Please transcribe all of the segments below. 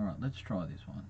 Alright, let's try this one.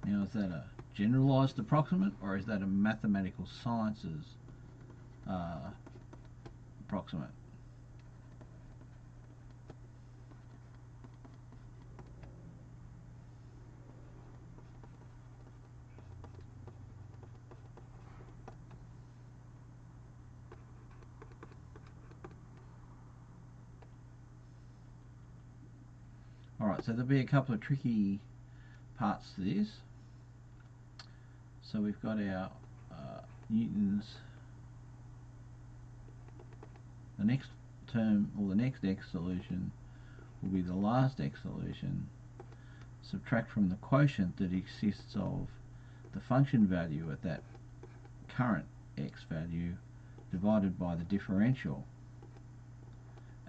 Now, is that a generalized approximate, or is that a mathematical sciences approximate? Alright, so there'll be a couple of tricky parts to this. So we've got our Newton's, the next term, or the next x solution will be the last x solution. Subtract from the quotient that exists of the function value at that current x value divided by the differential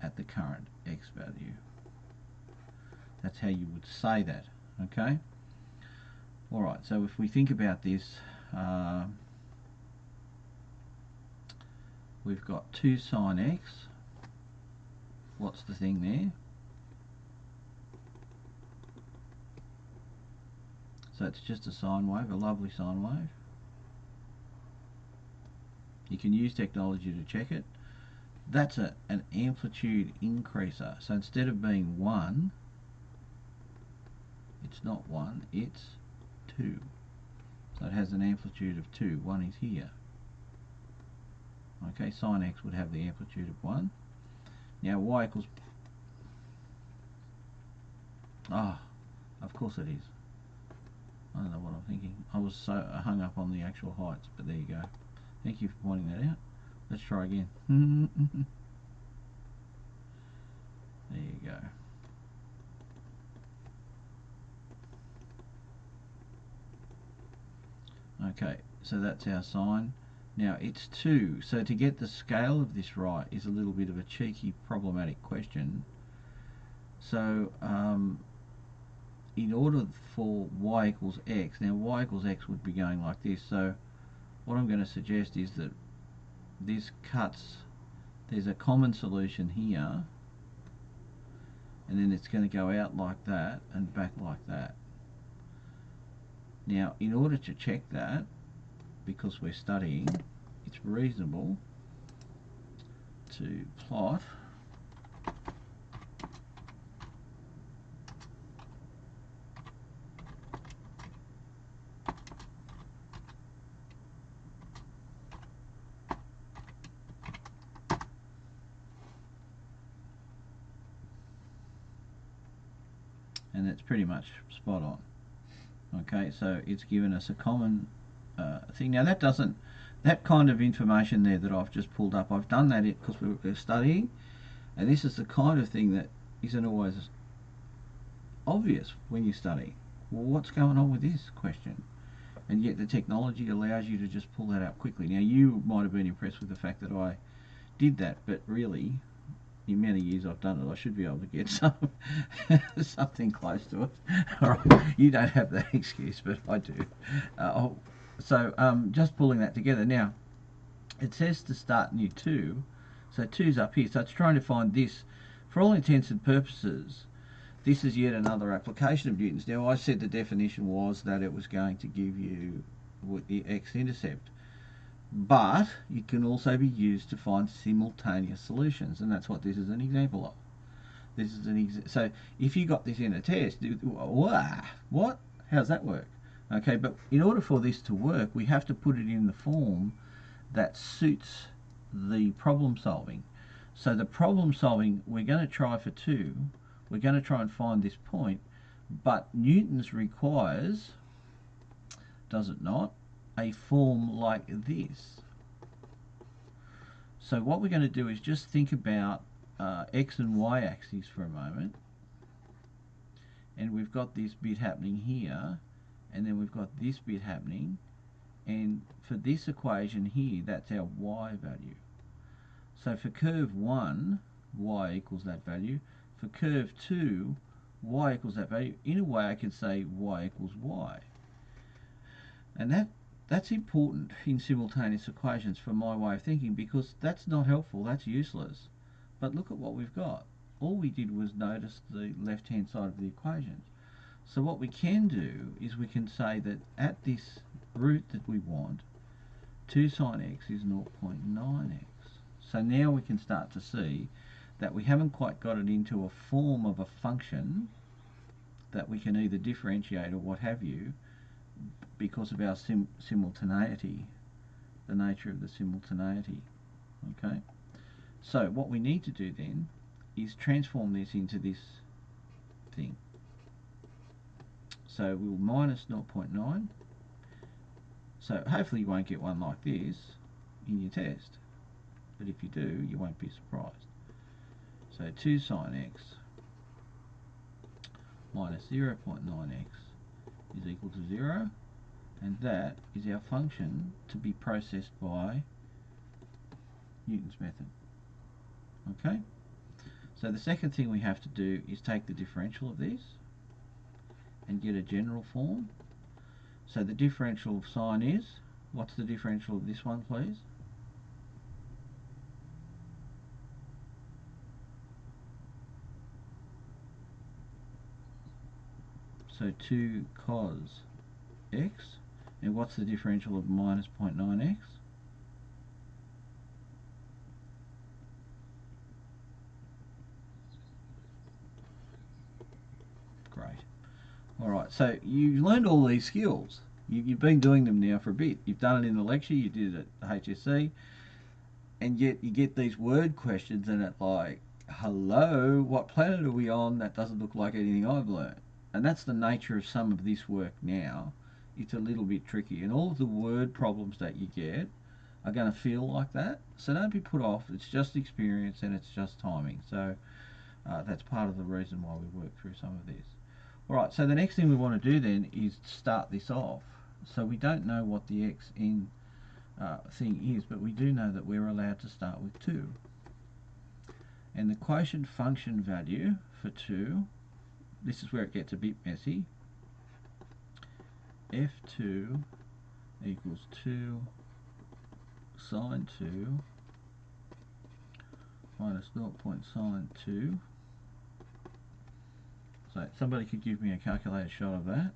at the current x value. That's how you would say that, okay? Alright, so if we think about this, we've got 2 sine x. What's the thing there? So it's just a sine wave, a lovely sine wave. You can use technology to check it. That's an amplitude increaser. So instead of being 1, it's not 1, it's 2. So it has an amplitude of 2. 1 is here. Okay, sine x would have the amplitude of 1. Now y equals... of course it is. I don't know what I'm thinking. I was so hung up on the actual heights, but there you go. Thank you for pointing that out. Let's try again. There you go. Okay, so that's our sine. Now it's 2, so to get the scale of this right is a little bit of a cheeky, problematic question. So in order for y equals x, now y equals x would be going like this, so what I'm going to suggest is that this cuts, there's a common solution here, and then it's going to go out like that and back like that. Now in order to check that, because we're studying, it's reasonable to plot and it's pretty much spot on. Okay, so it's given us a common thing. Now that kind of information there that I've just pulled up, I've done that because we're studying. And this is the kind of thing that isn't always obvious when you study. Well, what's going on with this question? And yet the technology allows you to just pull that out quickly. Now, you might have been impressed with the fact that I did that, but really, in many years I've done it, I should be able to get something close to it. All right, you don't have that excuse, but I do. Just pulling that together. Now, it says to start new 2, so 2's up here, so it's trying to find this. For all intents and purposes, this is yet another application of Newton's. Now, I said the definition was that it was going to give you the x-intercept, but it can also be used to find simultaneous solutions, and that's what this is an example of. This is so if you got this in a test, what? How's that work? Okay, but in order for this to work, we have to put it in the form that suits the problem solving. So the problem solving, we're going to try for 2. We're going to try and find this point, but Newton's requires, does it not, a form like this. So what we're going to do is just think about x and y axes for a moment, and we've got this bit happening here, and then we've got this bit happening, and for this equation here, that's our y value. So for curve 1, y equals that value. For curve 2, y equals that value. In a way, I could say y equals y. And that's important in simultaneous equations for my way of thinking, because that's not helpful, that's useless. But look at what we've got. All we did was notice the left-hand side of the equation. So what we can do is we can say that at this root that we want, 2 sine x is 0.9x. So now we can start to see that we haven't quite got it into a form of a function that we can either differentiate or what have you, because of our simultaneity, the nature of the simultaneity. Okay, so what we need to do then is transform this into this thing. So we'll minus 0.9. So hopefully you won't get one like this in your test, but if you do, you won't be surprised. So 2 sine x minus 0.9x is equal to 0, and that is our function to be processed by Newton's method. Okay, so the second thing we have to do is take the differential of this and get a general form. So the differential of sine is, what's the differential of this one, please? So 2 cos x, and what's the differential of minus 0.9x? Great. Alright, so you learned all these skills. You've been doing them now for a bit. You've done it in the lecture, you did it at HSC, and yet you get these word questions and it's like, hello, what planet are we on? That doesn't look like anything I've learned. And that's the nature of some of this work now. It's a little bit tricky, and all of the word problems that you get are going to feel like that. So don't be put off. It's just experience and it's just timing. So that's part of the reason why we work through some of this. Alright, so the next thing we want to do then is start this off. So we don't know what the x in thing is, but we do know that we're allowed to start with 2. And the quotient function value for 2, this is where it gets a bit messy. f2 equals 2 sine 2 minus 0.sine 2. So somebody could give me a calculated shot of that.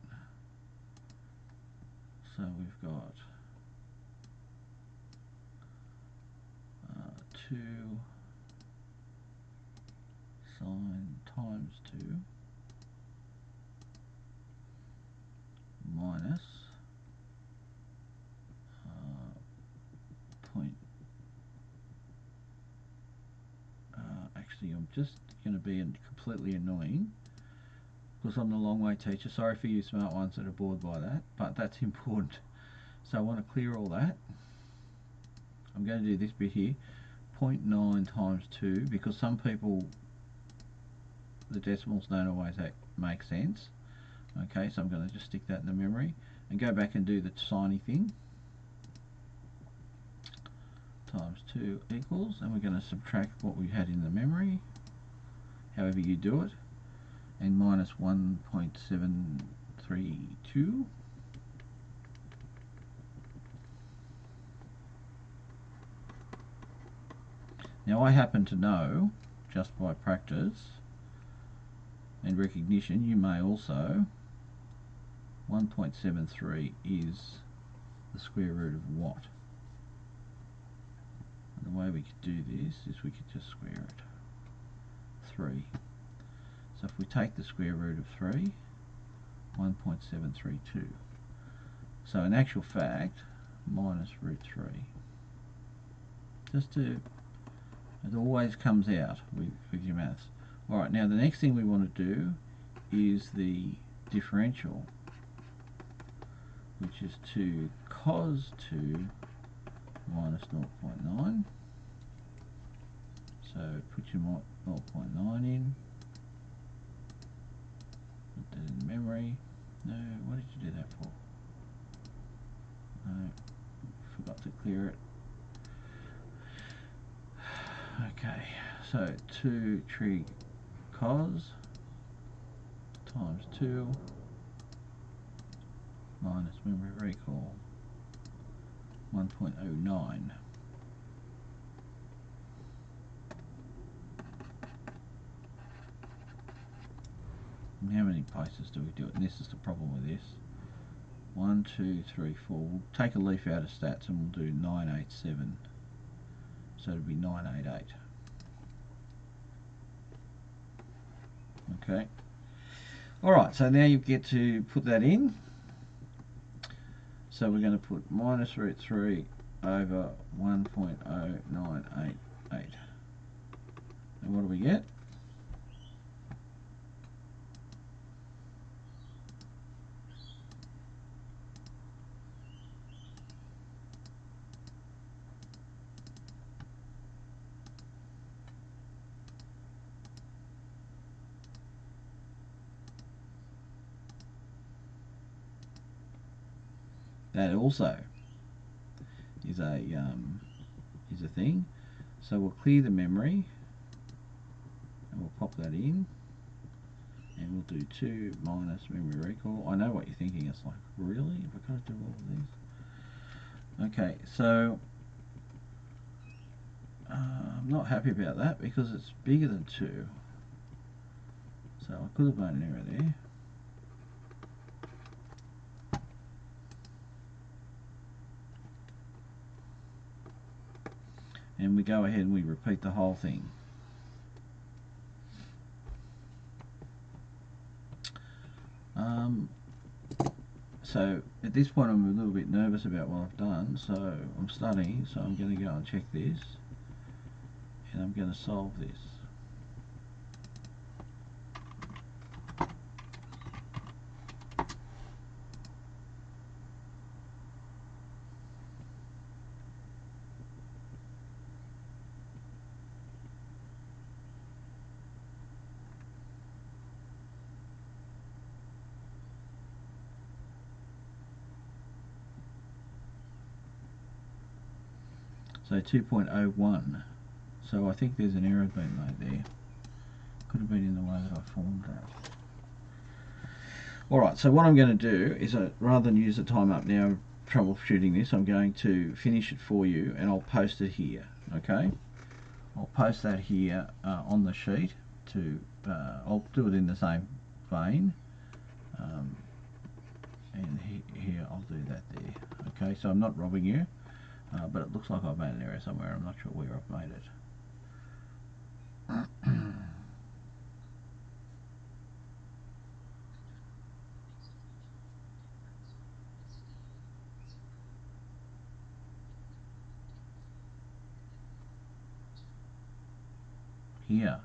So we've got 2 sine times 2 minus actually I'm just going to be completely annoying because I'm the long way teacher. Sorry for you smart ones that are bored by that, but that's important. So I want to clear all that. I'm going to do this bit here, 0.9 times 2, because some people, the decimals don't always make sense. Okay, so I'm going to just stick that in the memory and go back and do the signy thing. Times 2 equals, and we're going to subtract what we had in the memory, however you do it, and minus 1.732. Now I happen to know, just by practice and recognition, you may also, 1.73 is the square root of what? And the way we could do this is we could just square it. 3. So if we take the square root of 3, 1.732. So in actual fact, minus root 3. Just to, it always comes out with your maths. Alright, now the next thing we want to do is the differential, which is 2 cos 2 minus 0.9. So put your 0.9 in. Put that in memory. No, what did you do that for? No, forgot to clear it. Okay, so 2 trig cos times 2 minus memory recall 1.09. How many places do we do it? And this is the problem with this. 1, 2, 3, 4. We'll take a leaf out of stats and we'll do 987. So it'll be 988. Okay. Alright, so now you get to put that in. So we're going to put minus root 3 over 1.0988. And what do we get? That also is a thing. So we'll clear the memory and we'll pop that in, and we'll do 2 minus memory recall. I know what you're thinking. It's like, really? Have I got to do all of this? Okay, so I'm not happy about that because it's bigger than 2. So I could have made an error there. And we go ahead and we repeat the whole thing. So at this point I'm a little bit nervous about what I've done, so I'm studying, so I'm going to go and check this, and I'm going to solve this. So 2.01. So I think there's an error being made there. Could have been in the way that I formed that. Alright, so what I'm going to do is, rather than use the time up now troubleshooting this, I'm going to finish it for you and I'll post it here. Okay? I'll post that here on the sheet. I'll do it in the same vein. And here I'll do that there. Okay, so I'm not robbing you. But it looks like I've made an error somewhere. I'm not sure where I've made it. Here.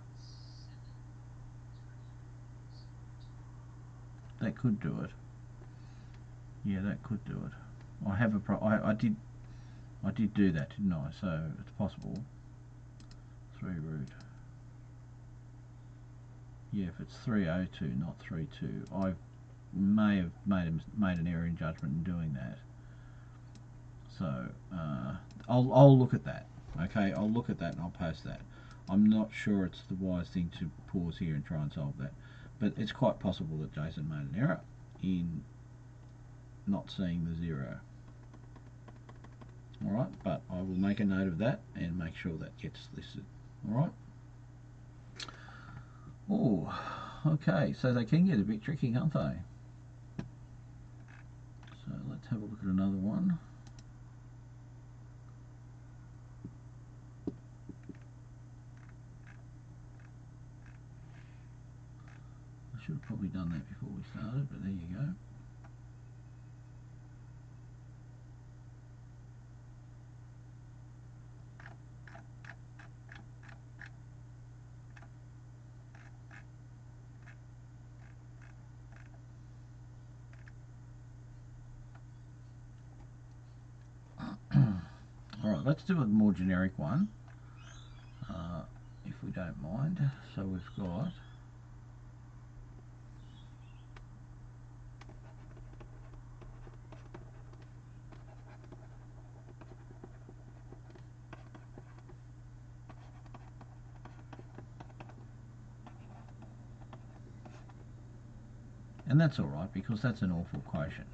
That could do it. Yeah, that could do it. I have a I did do that, didn't I? So it's possible. 3 root. Yeah, if it's 302, not 32, I may have made an error in judgment in doing that. So I'll look at that. Okay, I'll look at that and I'll post that. I'm not sure it's the wise thing to pause here and try and solve that, but it's quite possible that Jason made an error in not seeing the 0. Alright, but I will make a note of that and make sure that gets listed. Alright. Oh, okay, so they can get a bit tricky, can't they? So let's have a look at another one. I should have probably done that before we started, but there you go. Alright, let's do a more generic one, if we don't mind. So we've got and that's alright because that's an awful quotient.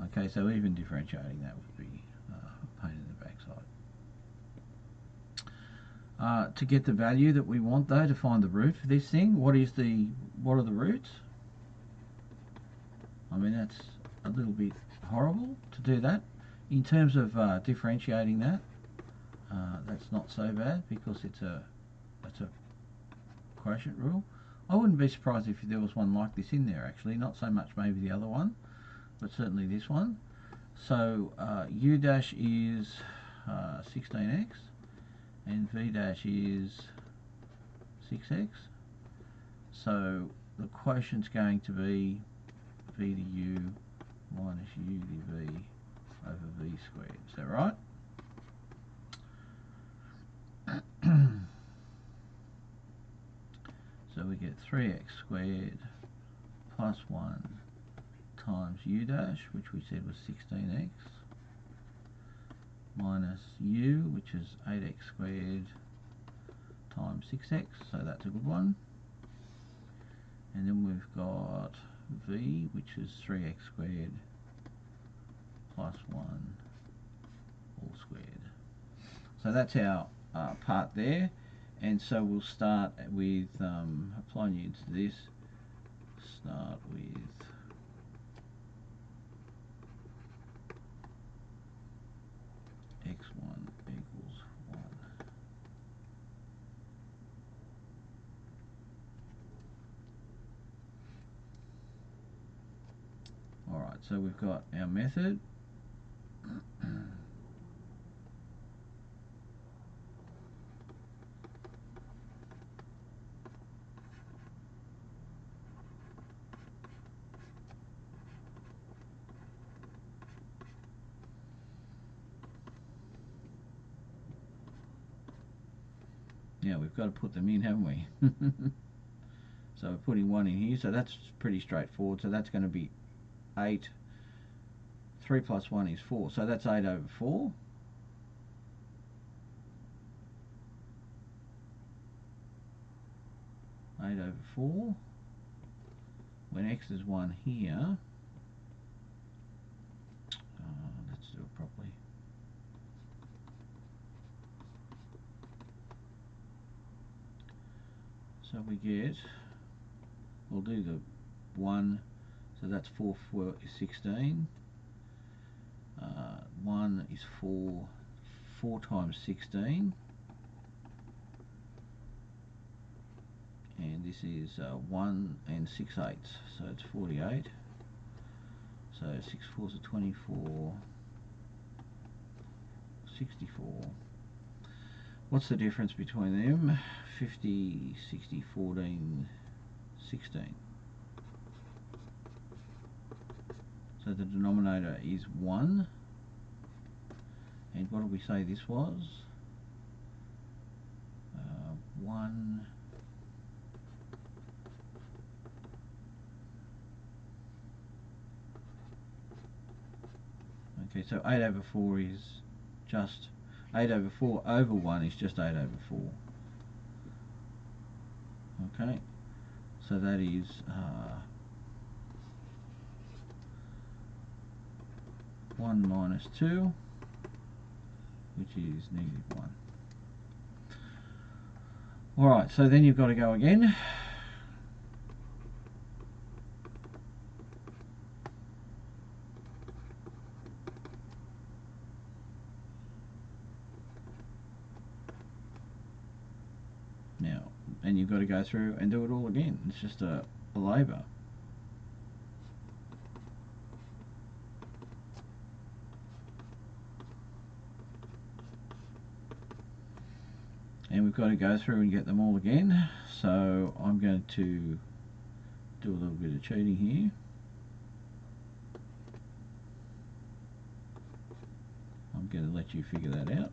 Okay, so even differentiating that would be a pain in the backside. To get the value that we want though, to find the root for this thing, what are the roots? I mean, that's a little bit horrible to do that. In terms of differentiating that, that's not so bad because that's a quotient rule. I wouldn't be surprised if there was one like this in there actually, not so much maybe the other one, but certainly this one. So u dash is 16x and v dash is 6x. So the quotient's going to be v to u minus u to v over v squared. Is that right? So we get 3x squared plus 1 times u dash, which we said was 16x, minus u, which is 8x squared times 6x, so that's a good one. And then we've got v, which is 3x squared plus 1 all squared. So that's our part there. And so we'll start with applying units to this. Start with x1 equals 1. Alright, so we've got our method. Yeah, we've got to put them in, haven't we? So we're putting 1 in here, so that's pretty straightforward. So that's going to be 8. 3 plus 1 is 4, so that's 8 over 4. Over 4. When x is 1 here, let's do it properly. So we get, we'll do the 1, so that's 4 is 16. 1 is 4 times 16. And this is 1 and 6 eighths, so it's 48. So 6 fours are 24, 64. What's the difference between them? 50, 60, 14, 16. So the denominator is 1. And what did we say this was? 1. Okay, so 8 over 4 is just 8 over 4 over 1 is just 8 over 4. Okay, so that is 1 minus 2, which is -1. Alright, so then you've got to go again. Now, and you've got to go through and do it all again. It's just a labour. And we've got to go through and get them all again. So I'm going to do a little bit of cheating here. I'm going to let you figure that out.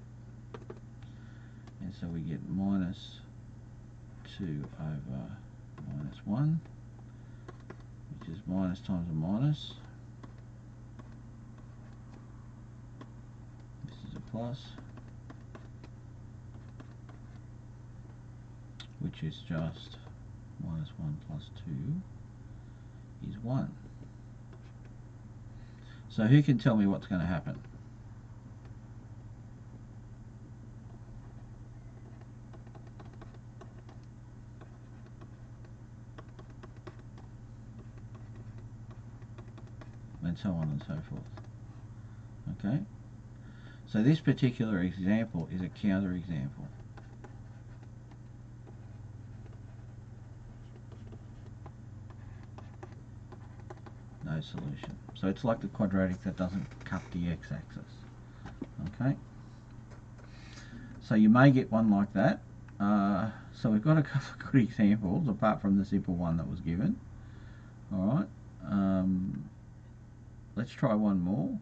And so we get minus 2 over minus 1, which is minus times a minus. This is a plus, which is just minus 1 plus 2 is 1. So who can tell me what's going to happen? And so on and so forth. Okay? So this particular example is a counterexample. No solution. So it's like the quadratic that doesn't cut the x-axis. Okay? So you may get one like that. So we've got a couple of good examples apart from the simple one that was given. Alright. Let's try one more.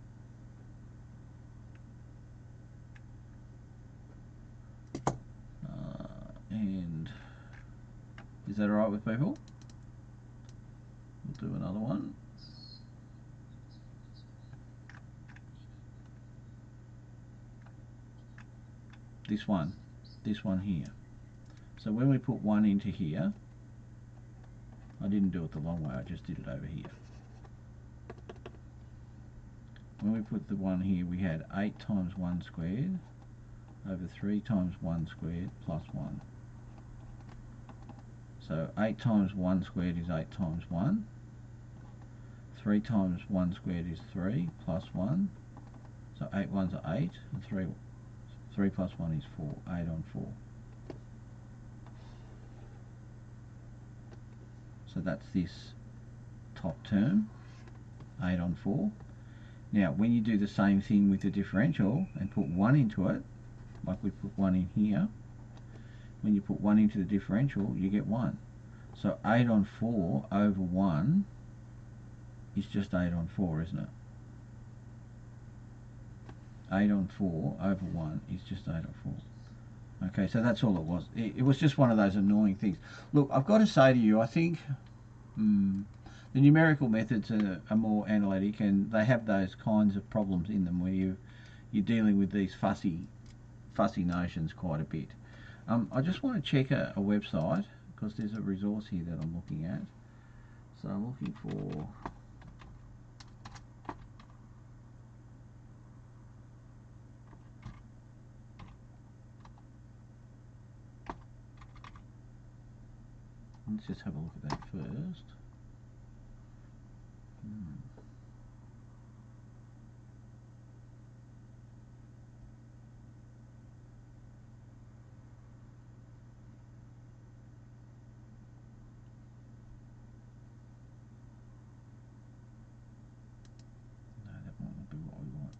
And is that alright with people? We'll do another one. This one here. So when we put 1 into here, I didn't do it the long way, I just did it over here. When we put the 1 here, we had 8 times 1 squared over 3 times 1 squared plus 1. So 8 times 1 squared is 8 times 1. 3 times 1 squared is 3 plus 1. So 8 ones are 8, and 3 plus 1 is 4, 8 on 4. So that's this top term, 8 on 4. Now when you do the same thing with the differential and put 1 into it, like we put 1 in here, when you put 1 into the differential you get 1. So 8 on 4 over 1 is just 8 on 4, isn't it? 8 on 4 over 1 is just 8 on 4. Okay, so that's all it was. It was just one of those annoying things. Look, I've got to say to you, I think the numerical methods are more analytic, and they have those kinds of problems in them where you're dealing with these fussy notions quite a bit. I just want to check a website, because there's a resource here that I'm looking at. So I'm looking for... Let's just have a look at that first. No, that might not be what we want.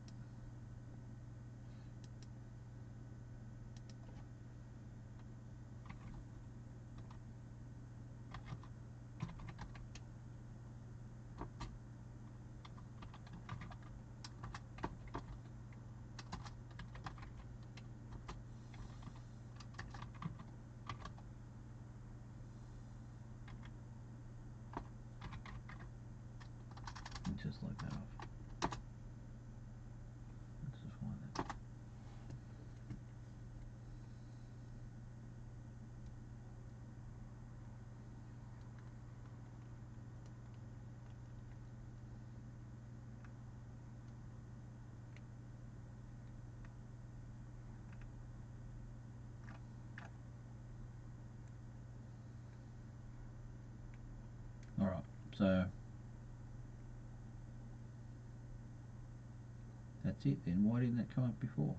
So that's it then. Why didn't that come up before?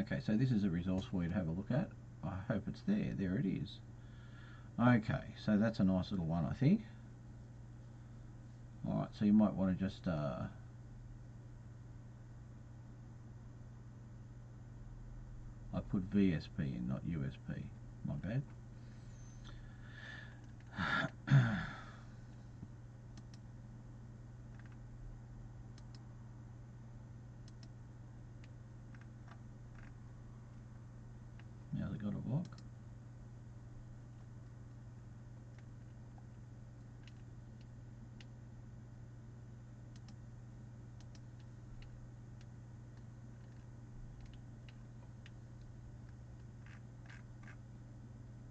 Okay, so this is a resource for you to have a look at. I hope it's there. There it is. Okay, so that's a nice little one, I think. Alright, so you might want to just I put VSP in, not USP. My bad. Now they got a block.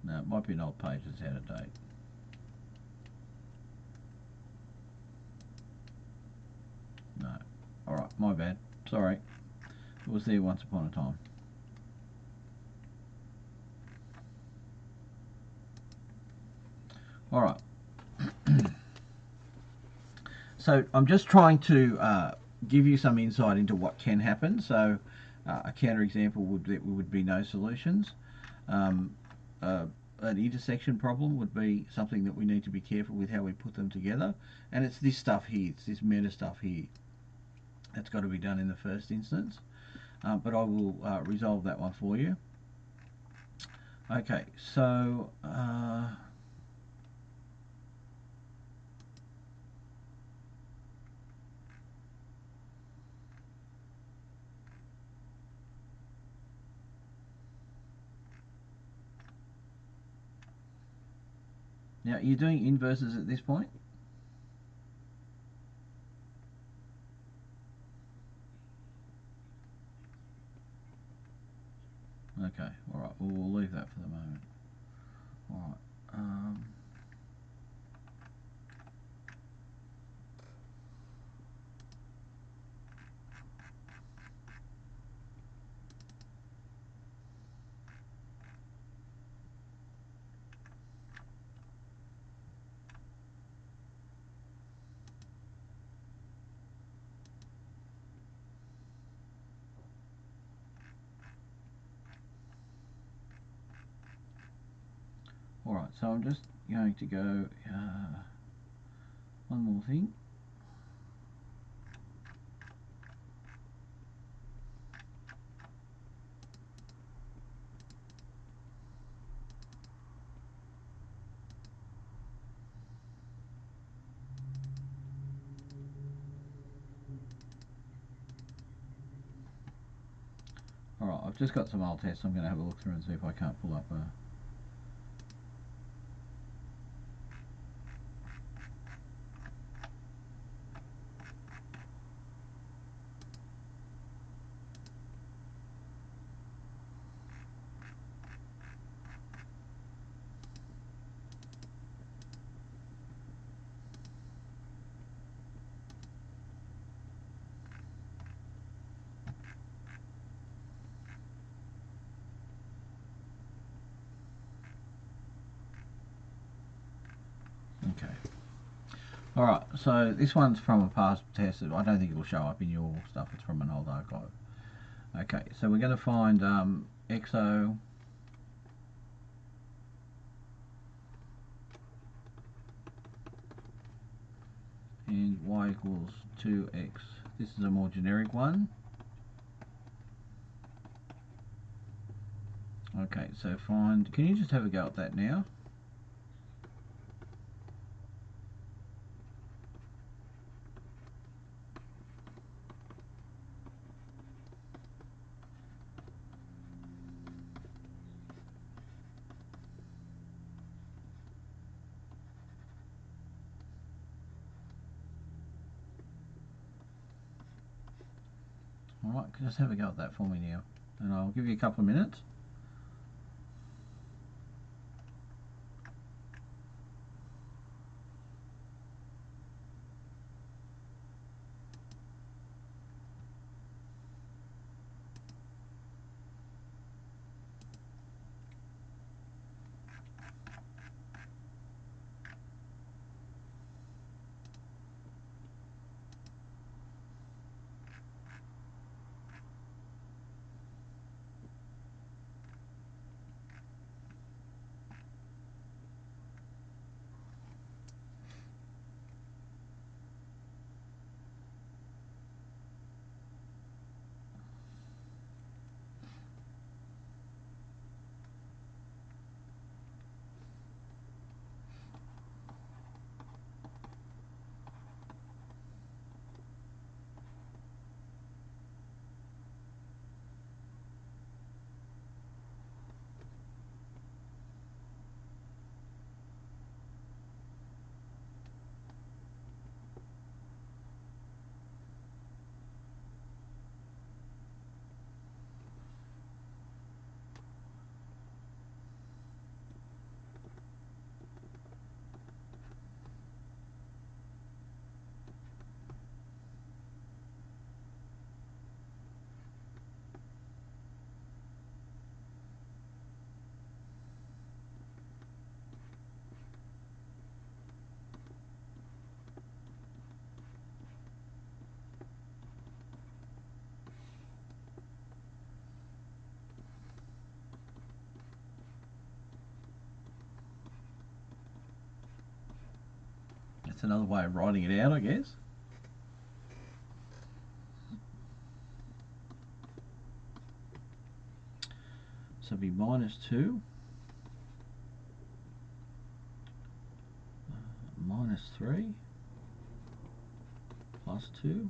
No, it might be an old page that's out of date. No. Alright, my bad. Sorry. It was there once upon a time. Alright. So I'm just trying to give you some insight into what can happen. So a counterexample would be no solutions. An intersection problem would be something that we need to be careful with how we put them together. And it's this stuff here, it's this meta stuff here. That's got to be done in the first instance. But I will resolve that one for you. Okay, so now you're doing inverses at this point? Okay, alright, well we'll leave that for the moment. Alright, alright, so I'm just going to go one more thing. Alright, I've just got some old tests I'm going to have a look through and see if I can't pull up a... Okay. Alright, so this one's from a past test. I don't think it will show up in your stuff. It's from an old archive. Okay, so we're going to find XO and Y equals 2x. This is a more generic one. Okay, so find... Can you just have a go at that now? Alright, just have a go at that for me now. And I'll give you a couple of minutes. That's another way of writing it out, I guess. So it'd be minus 2 minus 3 plus 2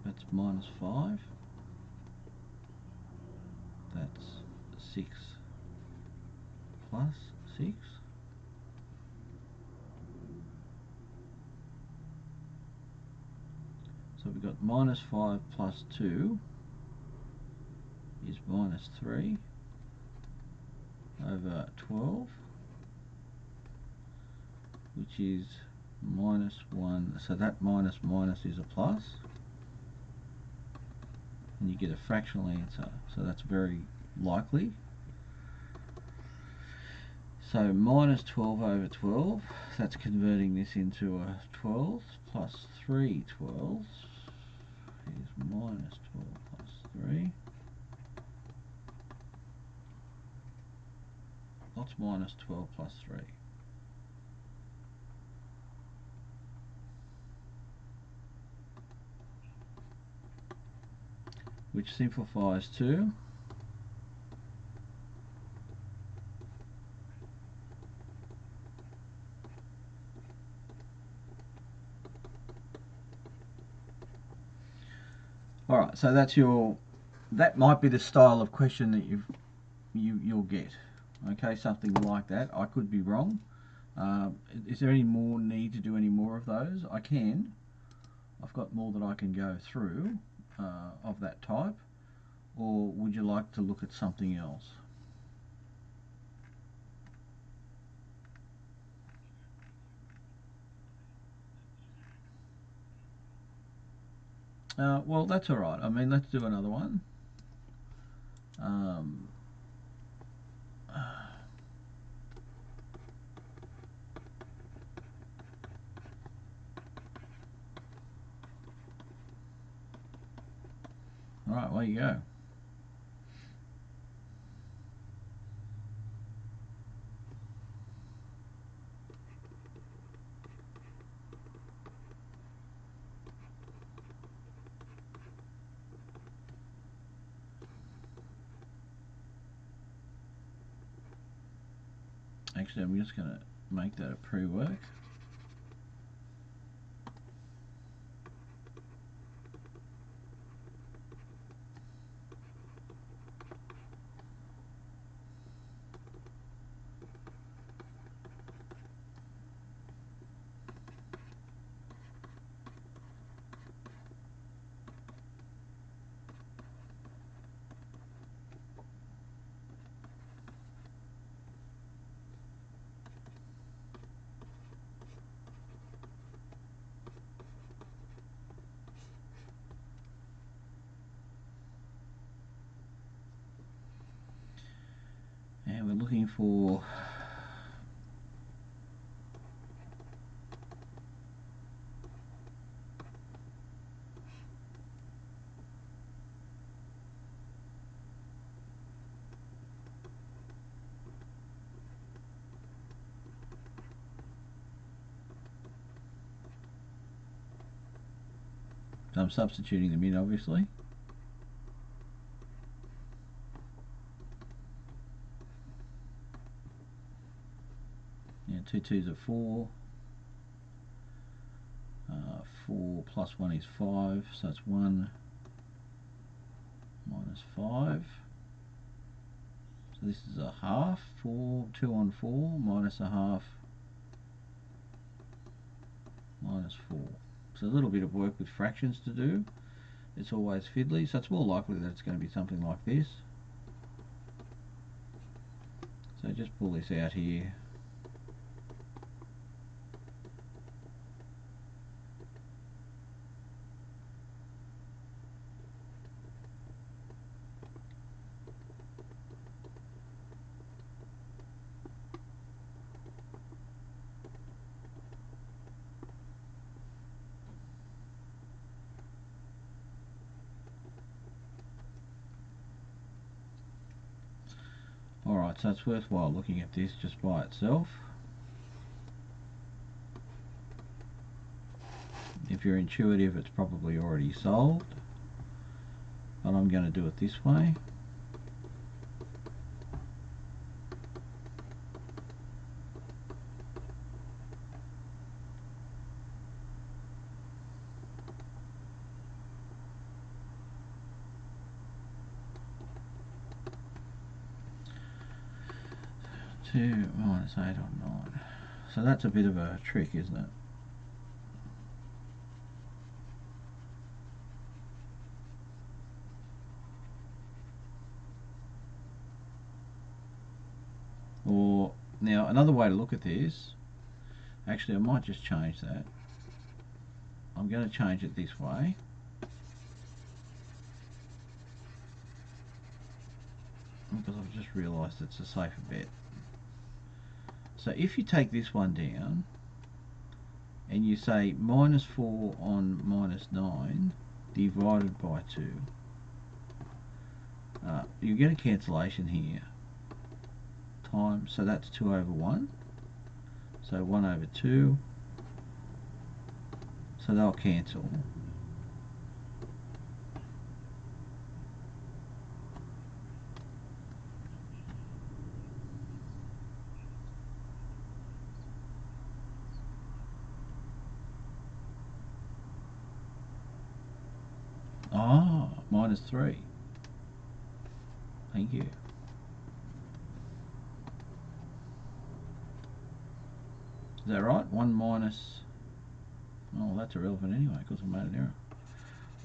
that's minus 5, that's 6 plus 6, so we've got minus 5 plus 2 is minus 3 over 12, which is minus 1, so that minus minus is a plus, and you get a fractional answer, so that's very likely. So minus 12 over 12, that's converting this into a 12 plus 3 12s is minus 12 plus 3. What's minus 12 plus 3? Which simplifies to alright, so that's that might be the style of question that you'll get. Okay, something like that. I could be wrong. Is there any more need to do any more of those? I can. I've got more that I can go through of that type, or would you like to look at something else? Well, that's alright. I mean, let's do another one. Alright, where you go? Actually, I'm just going to make that a pre-work. And we're looking for so I'm substituting them in, obviously. Yeah, 2 2s are 4. 4 plus 1 is 5, so it's 1 minus 5. So this is a half. 4, 2 on 4 minus a half minus 4. So a little bit of work with fractions to do. It's always fiddly, so it's more likely that it's going to be something like this. So just pull this out here. Alright, so it's worthwhile looking at this just by itself. If you're intuitive, it's probably already solved, but I'm going to do it this way. Two minus 8 on 9. So that's a bit of a trick, isn't it? Or, now another way to look at this, actually I might just change that. I'm going to change it this way. Because I've just realised it's a safer bet. So if you take this one down and you say minus 4 on minus 9 divided by 2, you get a cancellation here. Times, so that's 2 over 1. So 1 over 2. So they'll cancel. Ah, minus 3. Thank you. Is that right? 1 minus... Oh, that's irrelevant anyway because I made an error.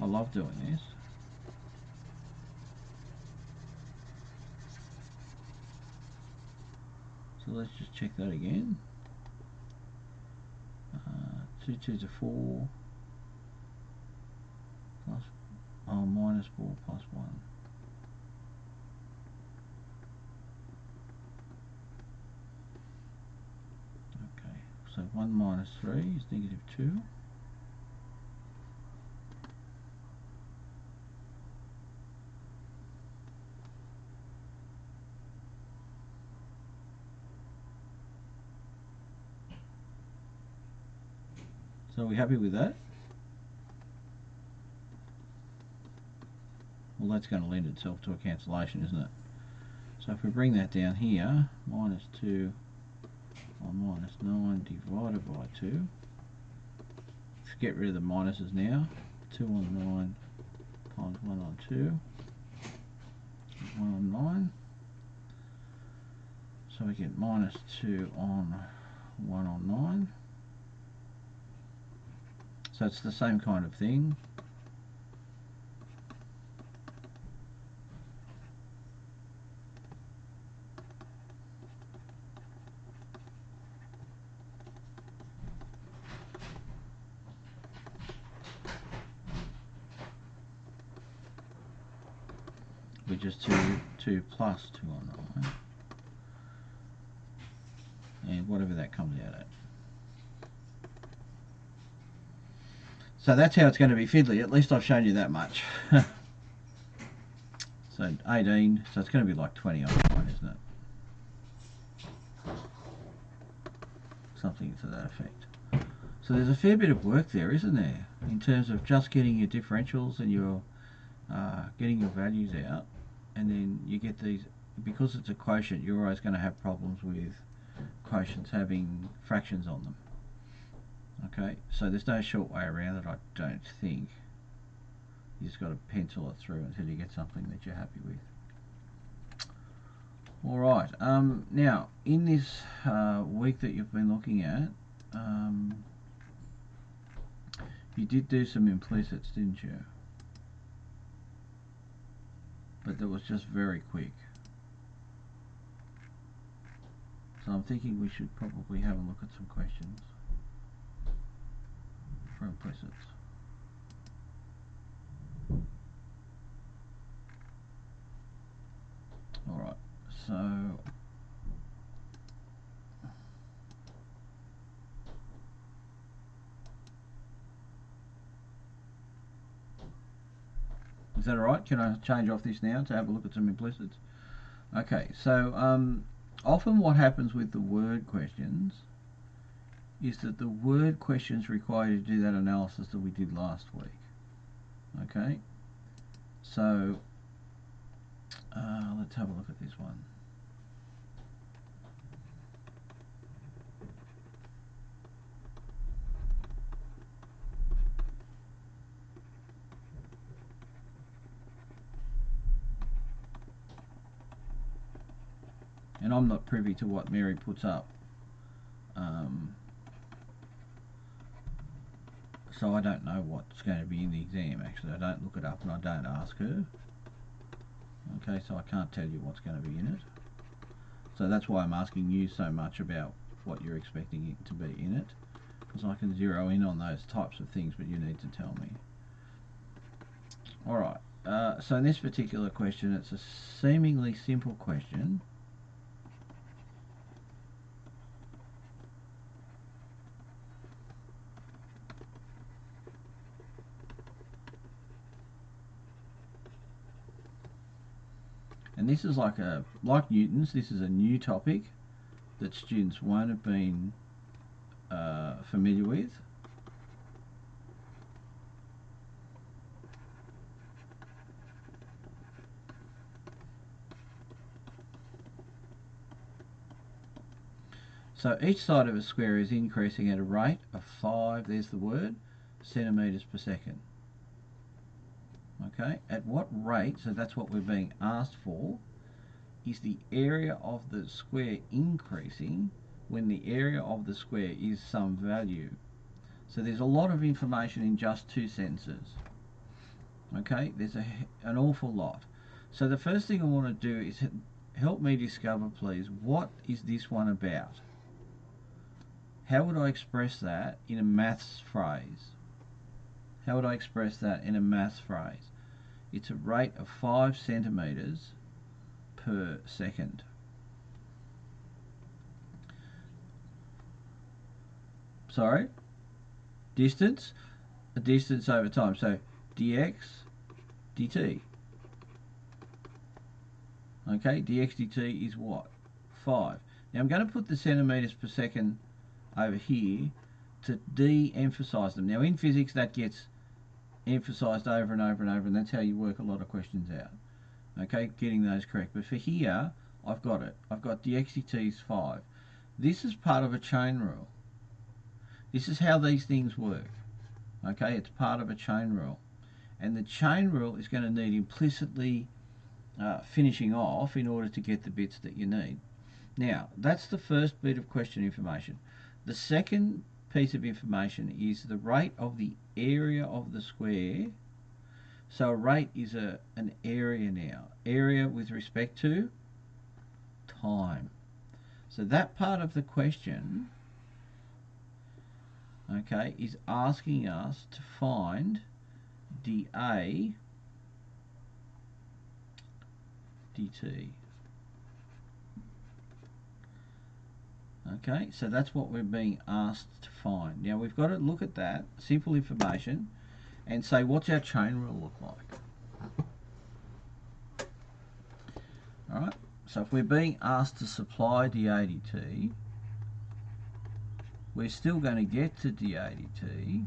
I love doing this. So let's just check that again. 2 2s are 4. Plus, minus 4 plus 1. Okay, so 1 minus 3 is negative 2. So are we happy with that? Well, that's going to lend itself to a cancellation, isn't it? So if we bring that down here, minus 2 on minus 9 divided by 2. Let's get rid of the minuses now. 2 on 9 times 1 on 2. 1 on 9. So we get minus 2 on 1 on 9. So it's the same kind of thing. Which is 2 plus 2 on 9. And whatever that comes out at. So that's how it's going to be fiddly. At least I've shown you that much. So 18, so it's going to be like 20 on 9, isn't it? Something to that effect. So there's a fair bit of work there, isn't there? In terms of just getting your differentials and your getting your values out. And then you get these, because it's a quotient, you're always going to have problems with quotients having fractions on them. Okay, so there's no short way around it, I don't think. You just got to pencil it through until you get something that you're happy with. Alright, now in this week that you've been looking at, you did do some implicits, didn't you? But that was just very quick. So I'm thinking we should probably have a look at some questions for implicits. Alright, so is that alright? Can I change off this now to have a look at some implicits? Okay, so often what happens with the word questions is that the word questions require you to do that analysis that we did last week. Okay, so let's have a look at this one. And I'm not privy to what Mary puts up. So I don't know what's going to be in the exam. Actually, I don't look it up and I don't ask her. Okay, so I can't tell you what's going to be in it. So that's why I'm asking you so much about what you're expecting it to be in it, because I can zero in on those types of things, but you need to tell me. Alright, so in this particular question, it's a seemingly simple question. And this is like Newton's, this is a new topic that students won't have been familiar with. So each side of a square is increasing at a rate of 5, there's the word, centimetres per second. Okay, at what rate, so that's what we're being asked for, is the area of the square increasing when the area of the square is some value? So there's a lot of information in just 2 sentences. Okay, there's an awful lot. So the first thing I want to do is help me discover, please, what is this one about? How would I express that in a maths phrase? How would I express that in a maths phrase? It's a rate of 5 centimetres per second. Sorry? Distance? A distance over time. So dx dt. Okay, dx dt is what? 5. Now I'm going to put the centimetres per second over here to de-emphasise them. Now in physics that gets emphasised over and over and over, and that's how you work a lot of questions out. Okay, getting those correct. But for here, I've got it. I've got dx dt is 5. This is part of a chain rule. This is how these things work. Okay, it's part of a chain rule. And the chain rule is going to need implicitly finishing off in order to get the bits that you need. Now, that's the first bit of question information. The second piece of information is the rate of the area of the square. So a rate is an area now. Area with respect to time. So that part of the question, okay, is asking us to find dA dt. Okay, so that's what we're being asked to find. Now we've got to look at that simple information and say, what's our chain rule look like? Alright, so if we're being asked to supply dA dt, we're still going to get to dA dt.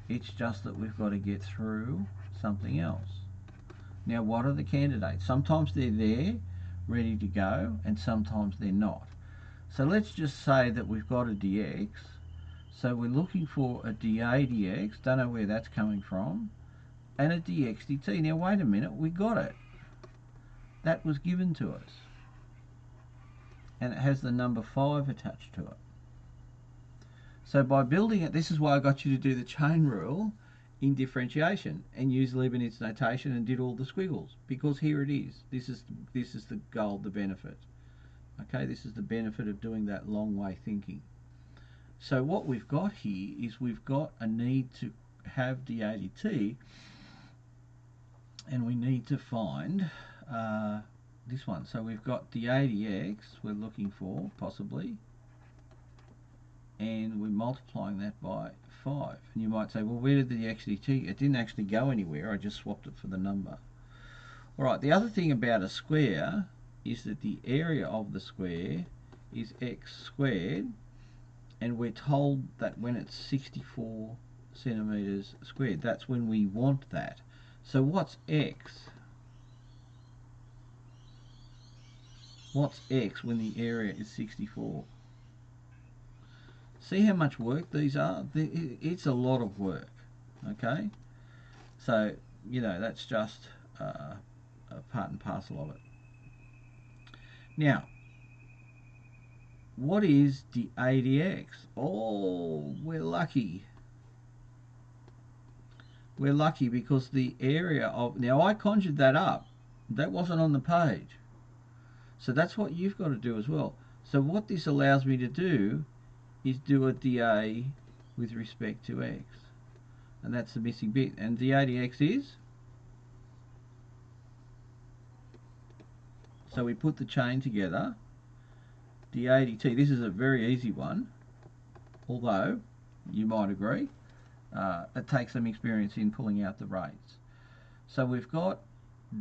It's just that we've got to get through something else. Now what are the candidates? Sometimes they're there, ready to go, and sometimes they're not. So let's just say that we've got a dx. So we're looking for a dA dx, don't know where that's coming from, and a dx dt. Now wait a minute, we got it. That was given to us. And it has the number 5 attached to it. So by building it, this is why I got you to do the chain rule in differentiation and use Leibniz notation and did all the squiggles, because here it is. This is the goal, the benefit. Okay, this is the benefit of doing that long way thinking. So what we've got here is we've got a need to have dA dt, and we need to find this one. So we've got dA dx we're looking for, possibly, and we're multiplying that by 5. And you might say, well, where did the dx dt? It didn't actually go anywhere, I just swapped it for the number. Alright, the other thing about a square is that the area of the square is x squared, and we're told that when it's 64 centimetres squared, that's when we want that. So what's x? What's x when the area is 64? See how much work these are? It's a lot of work, okay? So, you know, that's just a part and parcel of it. Now, what is d/ADX? Oh, we're lucky. We're lucky because the area of... Now, I conjured that up. That wasn't on the page. So that's what you've got to do as well. So what this allows me to do is do a dA with respect to x. And that's the missing bit. And dA/dx is? So we put the chain together. dA/dt. This is a very easy one. Although, you might agree, it takes some experience in pulling out the rates. So we've got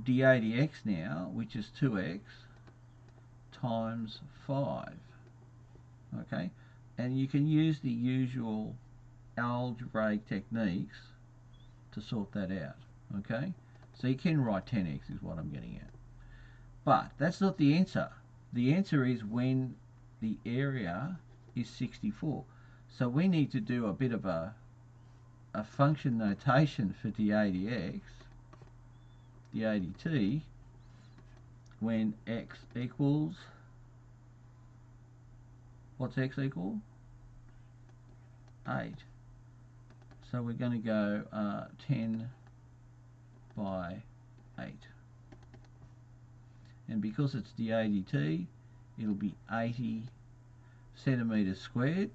dA/dx now, which is 2x times 5. Okay, and you can use the usual algebraic techniques to sort that out. Okay, so you can write 10x is what I'm getting at. But that's not the answer. The answer is when the area is 64. So we need to do a bit of a function notation for dA/dx, dA/dt, when x equals, what's x equal? 8. So we're going to go 10 by 8. And because it's dA/dt, it'll be 80 centimetres squared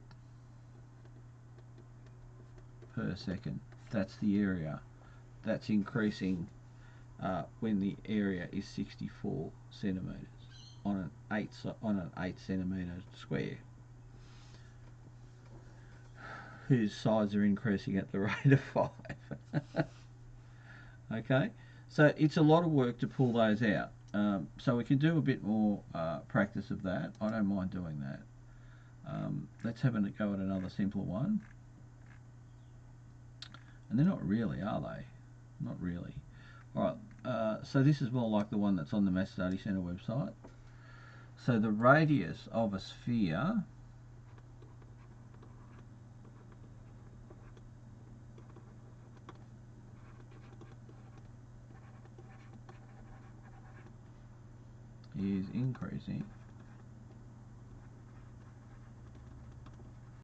per second. That's the area. That's increasing when the area is 64 centimetres on an 8 centimetre square, whose sides are increasing at the rate of 5. Okay, so it's a lot of work to pull those out. So we can do a bit more practice of that. I don't mind doing that. Let's have a go at another simpler one. And they're not really, are they? Not really. Alright, so this is more like the one that's on the Maths Study Centre website. So the radius of a sphere is increasing